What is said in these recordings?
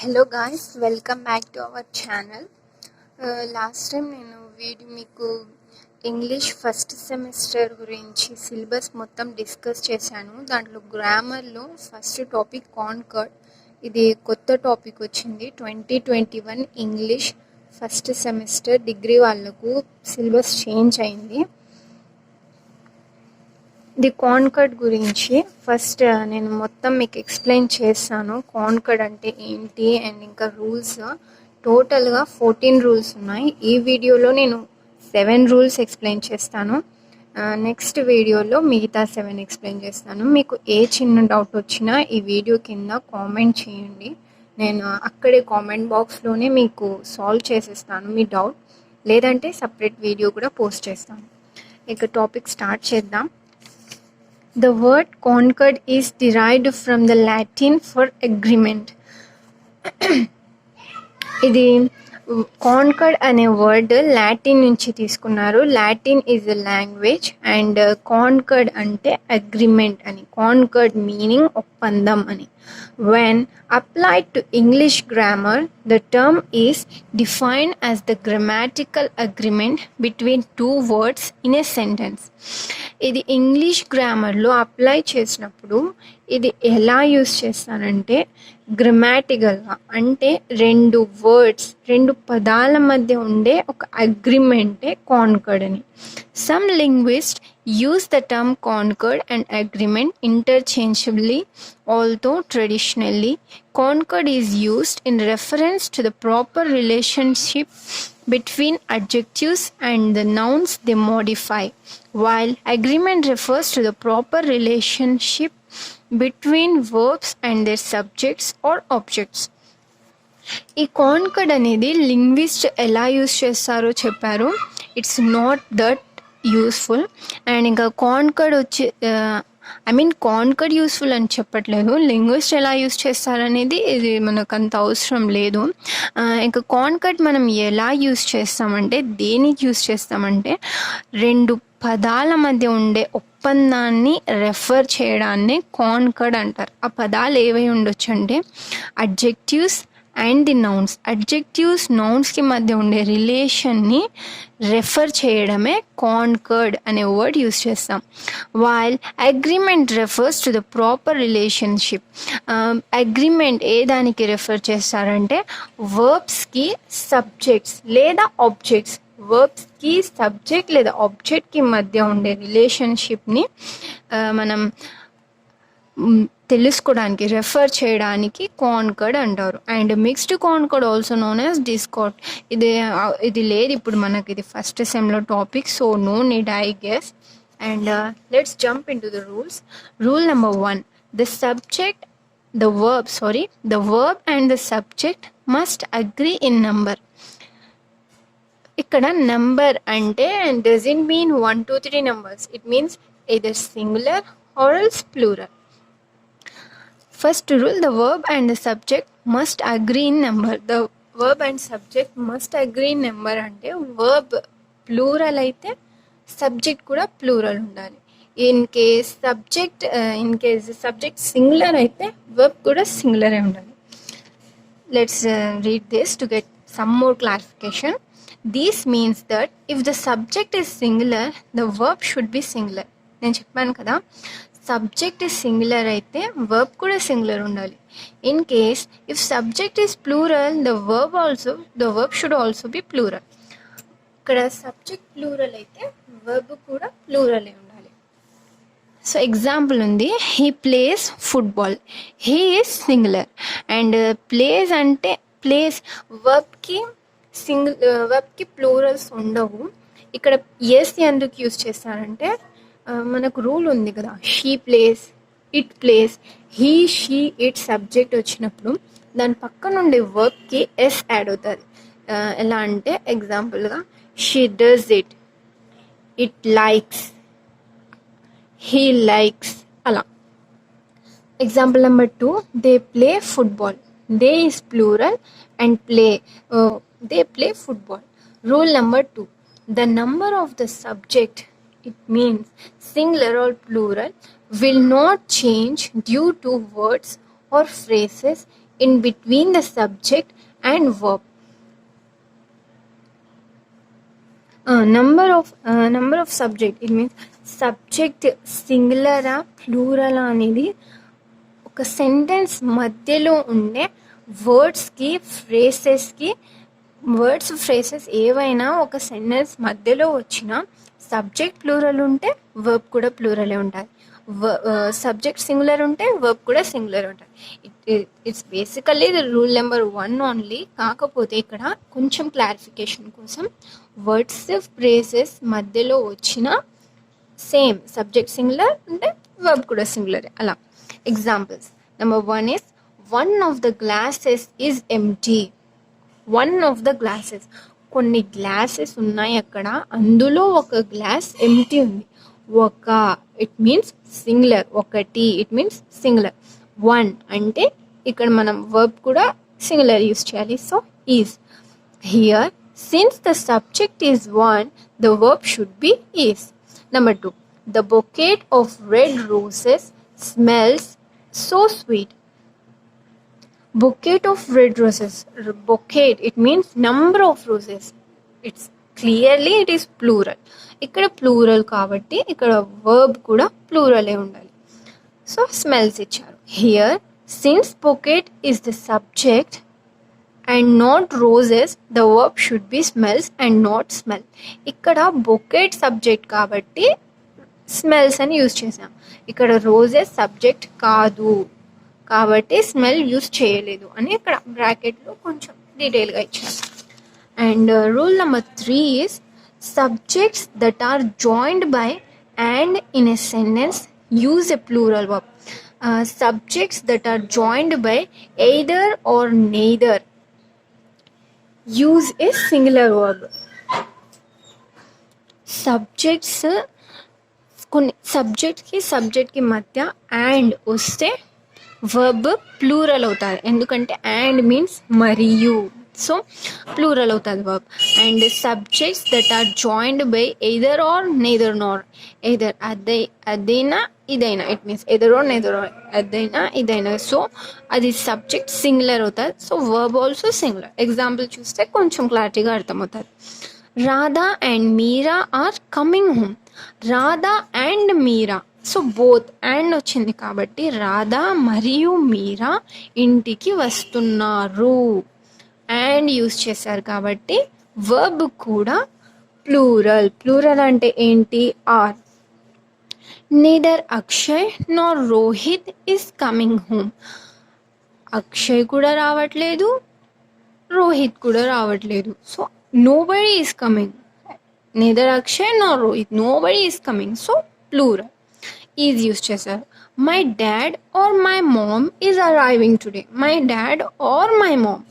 Hello guys, welcome back to our channel. Last time నేను మీకు English first semester గురించి syllabus మొత్తం discuss చేశాను. దాంట్లో గ్రామర్లో ఫస్ట్ టాపిక్ కాన్కర్డ్. ఇది కొత్త టాపిక్ వచ్చింది. 2021 ఇంగ్లీష్ ఫస్ట్ సెమిస్టర్ డిగ్రీ వాళ్ళకు సిలబస్ చేంజ్ అయింది. ది కాన్కర్డ్ గురించి ఫస్ట్ నేను మొత్తం మీకు ఎక్స్ప్లెయిన్ చేస్తాను. కాన్కర్డ్ అంటే ఏంటి అండ్ ఇంకా రూల్స్. టోటల్గా 14 రూల్స్ ఉన్నాయి. ఈ వీడియోలో నేను 7 రూల్స్ ఎక్స్ప్లెయిన్ చేస్తాను. నెక్స్ట్ వీడియోలో మిగతా 7 ఎక్స్ప్లెయిన్ చేస్తాను. మీకు ఏ చిన్న డౌట్ వచ్చినా ఈ వీడియో కింద కామెంట్ చేయండి. నేను అక్కడే కామెంట్ బాక్స్లోనే మీకు సాల్వ్ చేసేస్తాను మీ డౌట్. లేదంటే సపరేట్ వీడియో కూడా పోస్ట్ చేస్తాను. ఇక టాపిక్ స్టార్ట్ చేద్దాం. The word concord is derived from the Latin for agreement. ఇది కాన్కర్డ్ అనే వర్డ్ లాటిన్ నుంచి తీసుకున్నారు. Latin is a language and conquered అంటే అగ్రిమెంట్ అని. కాన్కర్డ్ మీనింగ్ ఒప్పందం అని. When applied to English grammar, the term is defined as the grammatical agreement between two words in a sentence. ఇది English గ్రామర్లో apply చేసినప్పుడు ఇది ఎలా యూస్ చేస్తానంటే గ్రామాటికల్గా, అంటే రెండు పదాల మధ్య ఉండే ఒక అగ్రిమెంటే కాన్కర్డ్ అని. Some linguist use the term concord and agreement interchangeably, although traditionally concord is used in reference to the proper relationship between adjectives and the nouns they modify, while agreement refers to the proper relationship between verbs and their subjects or objects. ఈ conquered అనేది linguist ఎలా use చేస్తారో చెప్పారు. It's not that useful. And ఇంకా conquered conquered useful అని చెప్పట్లేదు. Linguist ఎలా use చేస్తారనేది ఇది మనకు అంత అవసరం లేదు. ఇంకా కాన్కర్డ్ మనం ఎలా యూస్ చేస్తామంటే, దేనికి యూస్ చేస్తామంటే రెండు పదాల మధ్య ఉండే ఒప్పందాన్ని రెఫర్ చేయడాన్ని కాన్కర్డ్ అంటారు. ఆ పదాలు ఏవై ఉండొచ్చు అంటే adjectives and the nouns. Adjectives నౌన్స్కి మధ్య ఉండే రిలేషన్ని రెఫర్ చేయడమే కాన్కర్డ్ అనే వర్డ్ యూస్ చేస్తాం. While agreement refers to the proper relationship. Agreement ఏ దానికి రెఫర్ చేస్తారంటే వర్బ్స్కి సబ్జెక్ట్స్ లేదా ఆబ్జెక్ట్స్. వర్బ్స్కి సబ్జెక్ట్ లేదా ఆబ్జెక్ట్కి మధ్య ఉండే రిలేషన్షిప్ని మనం తెలుసుకోవడానికి, రెఫర్ చేయడానికి కాన్కర్డ్ అంటారు. And mixed concord also known as discord. ఇది లేదు ఇప్పుడు మనకి, ఇది ఫస్ట్ సెమ్లో topic, so no need I guess. And let's jump into the rules. Rule number 1, the verb and the subject must agree in number. ఇక్కడ number అంటే doesn't mean 1 2 3 numbers. It means either singular or else plural. First rule, the verb and the subject must agree in number. The verb and subject must agree in number అంటే verb plural అయితే subject కూడా plural ఉండాలి. In case subject singular అయితే verb కూడా సింగులరే ఉండాలి. Let's read this to get some more clarification. This means that if the subject is singular, the verb should be singular. నేను చెప్పాను కదా, సబ్జెక్ట్ ఇస్ సింగులర్ అయితే verb కూడా singular ఉండాలి. In case if subject is plural, the verb should also be plural. ఇక్కడ subject plural అయితే verb కూడా ప్లూరలే ఉండాలి. సో ఎగ్జాంపుల్ ఉంది, he plays football. He is singular and plays అంటే వర్బ్కి ప్లూరల్స్ ఉండవు. ఇక్కడ ఎస్ ఎందుకు యూజ్ చేస్తారంటే మనకు రూల్ ఉంది కదా, she place, it place, he she it subject వచ్చినప్పుడు దాని పక్కన ఉండే వర్బ్కి ఎస్ యాడ్ అవుతుంది. ఎలా అంటే ఎగ్జాంపుల్గా she does it, it likes, he likes, అలా. Example number 2, they play football. They is plural and they play football. Rule number 2, the number of the subject, it means singular or plural, will not change due to words or phrases in between the subject and verb. Number of subject, it means subject సింగులరా ప్లూరలా అనేది ఒక sentence మధ్యలో ఉండే వర్డ్స్కి phrases ఏవైనా ఒక sentence మధ్యలో వచ్చిన సబ్జెక్ట్ ప్లూరల్ ఉంటే వర్బ్ కూడా ప్లూరలే ఉంటుంది. సబ్జెక్ట్ సింగులర్ ఉంటే వర్బ్ కూడా సింగులర్ ఉంటుంది. It's basically the rule number 1 only. కాకపోతే ఇక్కడ కొంచెం క్లారిఫికేషన్ కోసం వర్డ్స్ ఫ్రేసెస్ మధ్యలో వచ్చిన సేమ్ సబ్జెక్ట్ సింగులర్ అంటే వర్బ్ కూడా సింగులర్. అలా examples. Number 1 is one of the glasses is empty. one of the glasses, కొన్ని గ్లాసెస్ ఉన్నాయి అక్కడ, అందులో ఒక గ్లాస్ ఎంటీ ఉంది. ఒక ఇట్ మీన్స్ సింగులర్, ఒకటి ఇట్ మీన్స్ సింగులర్. వన్ అంటే ఇక్కడ మనం వర్బ్ కూడా సింగులర్ యూస్ చేయాలి. So is. Here since the subject is one, the verb should be is. Number 2, the bouquet of red roses smells so sweet. Bouquet of red roses. Bouquet, it means number of roses. It's clearly it is plural. ఇక్కడ plural కాబట్టి ఇక్కడ verb కూడా ప్లూరలే ఉండాలి. So smells ఇచ్చారు. Here since bouquet is the subject and not roses, the verb should be smells and not smell. ఇక్కడ bouquet subject కాబట్టి smells అని యూజ్ చేసాం. ఇక్కడ రోజెస్ సబ్జెక్ట్ కాదు కాబట్టి స్మెల్ యూజ్ చేయలేదు అని ఇక్కడ బ్రాకెట్లో కొంచెం డీటెయిల్గా ఇచ్చారు. And rule number 3 is subjects that are joined by and in a sentence use a plural verb. Subjects that are joined by either or neither use a singular verb. Subjects కొన్ని సబ్జెక్ట్కి మధ్య అండ్ వస్తే verb plural అవుతుంది. ఎందుకంటే and means మరియు, so plural అవుతుంది verb. And subjects that are joined by either or neither nor, either అదైనా ఇదైనా, it means either or neither are, అదైనా ఇదైనా, సో అది సబ్జెక్ట్ సింగులర్ అవుతుంది. So verb also singular. Example చూస్తే కొంచెం క్లారిటీగా అర్థమవుతుంది. Radha and Meera are coming home. Radha and Meera, so both and వచ్చింది కాబట్టి రాధా మరియు మీరా ఇంటికి వస్తున్నారు. అండ్ యూజ్ చేశారు కాబట్టి వర్బ్ కూడా ప్లూరల్. ప్లూరల్ అంటే ఏంటి? Are. Neither Akshay nor Rohit is coming home. Akshay కూడా రావట్లేదు, రోహిత్ కూడా రావట్లేదు. So nobody is coming. Neither Akshay nor Rohit, nobody is coming. So plural. Is use చేశారు. My dad or my mom is arriving today. My dad or my mom,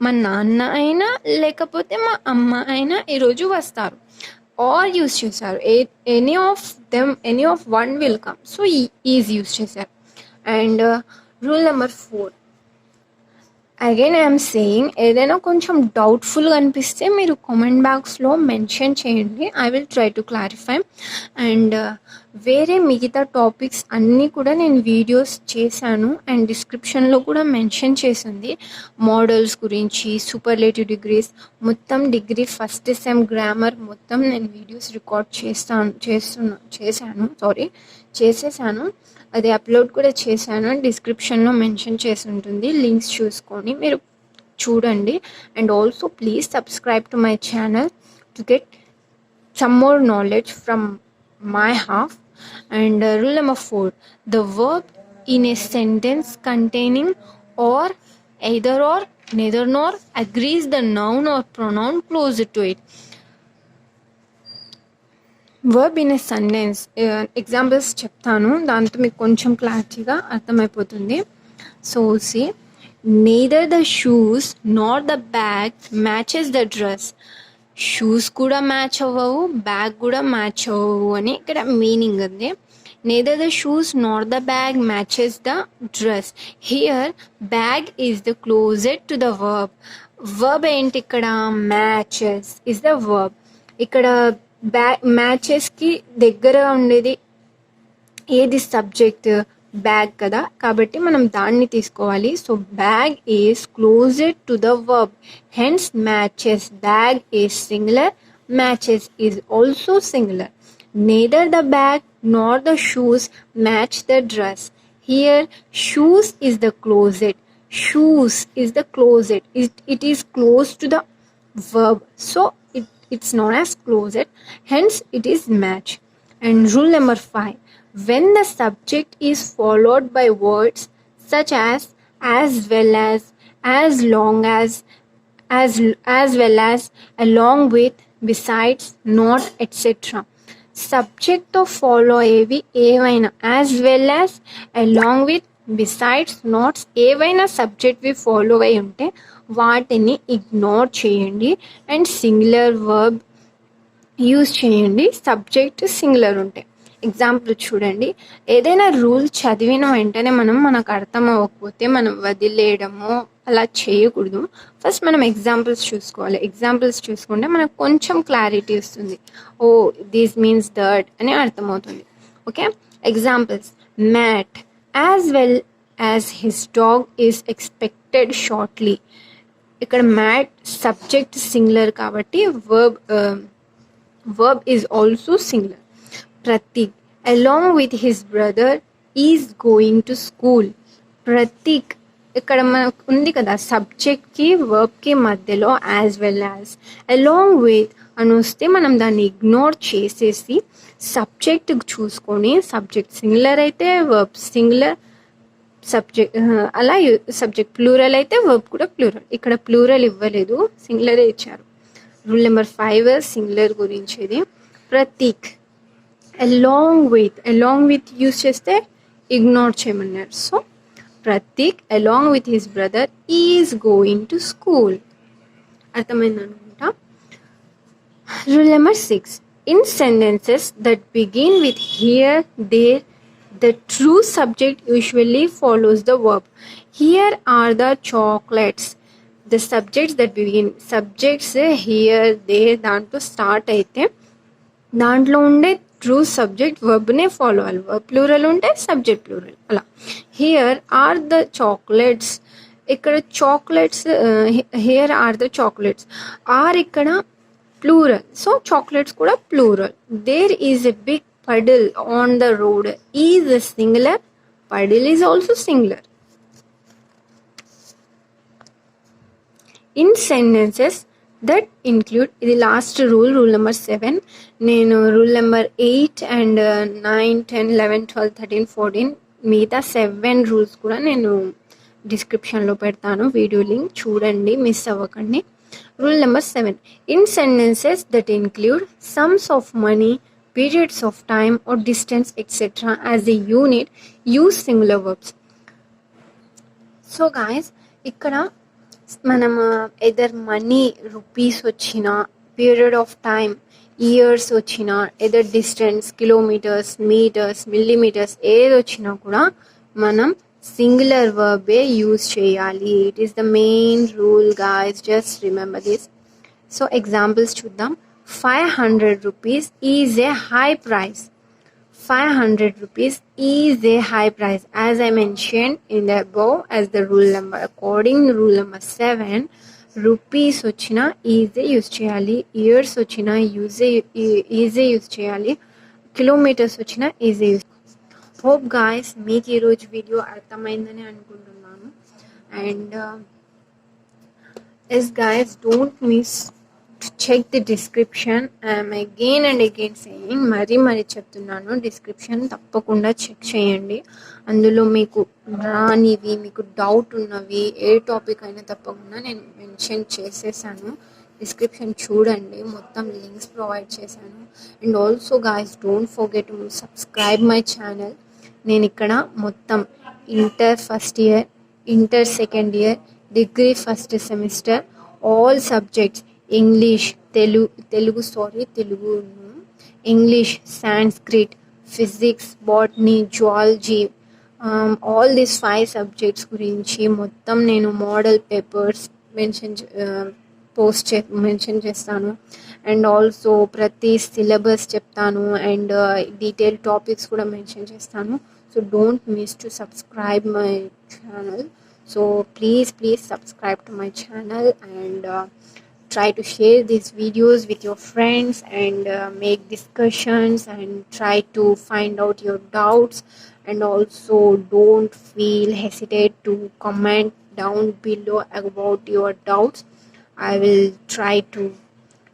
మా నాన్న అయినా లేకపోతే మా అమ్మ అయినా ఈరోజు వస్తారు. ఆర్ యూజ్ చేశారు. Any of one will come. So is use చేశారు. And rule number 4, again I'm saying, ఏదైనా కొంచెం డౌట్ఫుల్గా అనిపిస్తే మీరు కామెంట్ బాక్స్లో మెన్షన్ చేయండి. I will try to clarify. And వేరే మిగతా టాపిక్స్ అన్నీ కూడా నేను వీడియోస్ చేశాను అండ్ డిస్క్రిప్షన్లో కూడా మెన్షన్ చేసింది. మోడల్స్ గురించి, సూపర్లేటివ్ డిగ్రీస్, మొత్తం డిగ్రీ ఫస్ట్ సెమ్ గ్రామర్ మొత్తం నేను వీడియోస్ రికార్డ్ చేసేసాను. అది అప్లోడ్ కూడా చేశాను. డిస్క్రిప్షన్లో మెన్షన్ చేసి ఉంటుంది, లింక్స్ చూసుకొని మీరు చూడండి. And also please subscribe to my channel to get some more knowledge from my half. And rule number 4, the verb in a sentence containing or either or neither nor agrees the noun or pronoun close to it. Verb in a sentence examples చెప్తాను, దాంతో మీకు కొంచెం క్లారిటీగా అర్థమైపోతుంది. So see, neither the shoes nor the bag matches the dress. Shoes కూడా match అవ్వవు, bag కూడా match అవ్వవు అని ఇక్కడ మీనింగ్ ఉంది. Neither the shoes nor the bag matches the dress. Here bag is the closest to the verb. Verb ఏంటి ఇక్కడ? Matches is the verb. ఇక్కడ మ్యాచెస్కి దగ్గరగా ఉండేది ఏది? సబ్జెక్ట్. బ్యాగ్ కదా, కాబట్టి మనం దాన్ని తీసుకోవాలి. So bag is closed to the verb, hence matches. Bag is singular, matches is also singular. Neither the bag nor the shoes match the dress. Here, shoes is the closet. Shoes is the closet. It is close to the verb. So, it's known as closet. Hence, it is match. And rule number 5. When the subject is followed by words such as well as long as well as, along with, besides, not, etc. సబ్జెక్ట్తో follow అయ్యేవి ఏవైనా, as well as, along with, besides, notes, ఏవైనా సబ్జెక్ట్వి follow అయి ఉంటే వాటిని ignore చేయండి and singular verb use చేయండి సబ్జెక్ట్ సింగులర్ ఉంటే. ఎగ్జాంపుల్ చూడండి, ఏదైనా రూల్ చదివిన వెంటనే మనకు అర్థం అవ్వకపోతే మనం వదిలేయడము అలా చేయకూడదు. ఫస్ట్ మనం ఎగ్జాంపుల్స్ చూసుకోవాలి. ఎగ్జాంపుల్స్ చూసుకుంటే మనకు కొంచెం క్లారిటీ వస్తుంది. ఓ దిస్ మీన్స్ దట్ అని అర్థమవుతుంది. Okay, examples. Matt as well as his dog is expected shortly. ఇక్కడ మ్యాట్ సబ్జెక్ట్ సింగులర్ కాబట్టి verb is also singular. Pratik, along with his brother, is going to school. Pratik, ఇక్కడ మనకు ఉంది కదా, సబ్జెక్ట్కి వర్బ్కి మధ్యలో as well as, along with అని వస్తే మనం దాన్ని ఇగ్నోర్ చేసేసి సబ్జెక్ట్ చూసుకొని, సబ్జెక్ట్ సింగులర్ అయితే వర్బ్ సింగులర్, సబ్జెక్ట్ అలా సబ్జెక్ట్ ప్లూరల్ అయితే వర్బ్ కూడా ప్లూరల్. ఇక్కడ ప్లూరల్ ఇవ్వలేదు, సింగులరే ఇచ్చారు. రూల్ నెంబర్ 5 సింగులర్ గురించిది. ప్రతీక్, అలాంగ్ విత్ యూజ్ చేస్తే ఇగ్నోర్ చేయమన్నారు. So Prateek along with his brother is going to school. అర్థమైంది అనుకుంటా. Rule number 6. In sentences that begin with here, there, the true subject usually follows the verb. Here are the chocolates. The subjects that begin, subjects here, there దాంట్లో start అయితే దాంట్లో ఉండే true subject వర్బ్నే follow అవ్వాలి. Verb plural ఉంటే subject plural అలా. Here are the chocolates, ఇక్కడ chocolates, here are the chocolates, are ఇక్కడ ప్లూరల్, సో చాక్లెట్స్ కూడా plural. There is a big puddle on the road is a singular, puddle is also singular. In sentences that include, ఇది last rule number 7. నేను rule number 8 and 9, 10, 11, 12, 13, 14 మిగతా 7 rules కూడా నేను డిస్క్రిప్షన్లో పెడతాను, video link చూడండి, miss అవ్వకండి. Rule number 7. In sentences that include sums of money, periods of time or distance, etc. as a unit, use singular verbs. So guys, ఇక్కడ మనం ఎదర్ మనీ రూపీస్ వచ్చినా, పీరియడ్ ఆఫ్ టైం ఇయర్స్ వచ్చినా, either distance kilometres, metres, millimetres ఏది వచ్చినా కూడా మనం singular వర్బే use చేయాలి. It is the main rule guys, just remember this. So examples చూద్దాం. 500 rupees is a high price. 500 rupees is a high price. As I mentioned in the above as the rule number, according to rule number 7, rupees వచ్చినా ఈజే use చేయాలి, years వచ్చినా ఈజే use చేయాలి, kilometres వచ్చినా ఈజే use. Hope guys మీకు ఈరోజు వీడియో అర్థమైందని అనుకుంటున్నాను. And yes guys, don't miss to check the description. I'm again and again saying, మరీ చెప్తున్నాను, డిస్క్రిప్షన్ తప్పకుండా చెక్ చేయండి. అందులో మీకు రానివి, మీకు డౌట్ ఉన్నవి, ఏ టాపిక్ అయినా తప్పకుండా నేను మెన్షన్ చేసేసాను. డిస్క్రిప్షన్ చూడండి, మొత్తం లింక్స్ ప్రొవైడ్ చేశాను. And also guys, don't forget to subscribe my channel. నేను ఇక్కడ మొత్తం inter first year, inter second year, degree first semester, all subjects, English, Telugu, English, Sanskrit, physics, botany, zoology, all these 5 subjects గురించి మొత్తం నేను model papers mention చేస్తాను. And also ప్రతి syllabus చెప్తాను, and detail topics కూడా మెన్షన్ చేస్తాను. So So don't miss to subscribe my channel. So please subscribe to my channel, and try to share these videos with your friends, and make discussions, and try to find out your doubts. And also don't feel hesitate to comment down below about your doubts. I will try to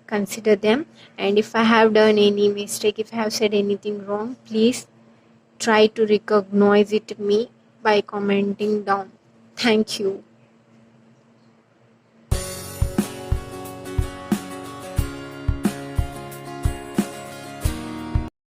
consider them, and if I have done any mistake, if I have said anything wrong, please try to recognize it me by commenting down. Thank you.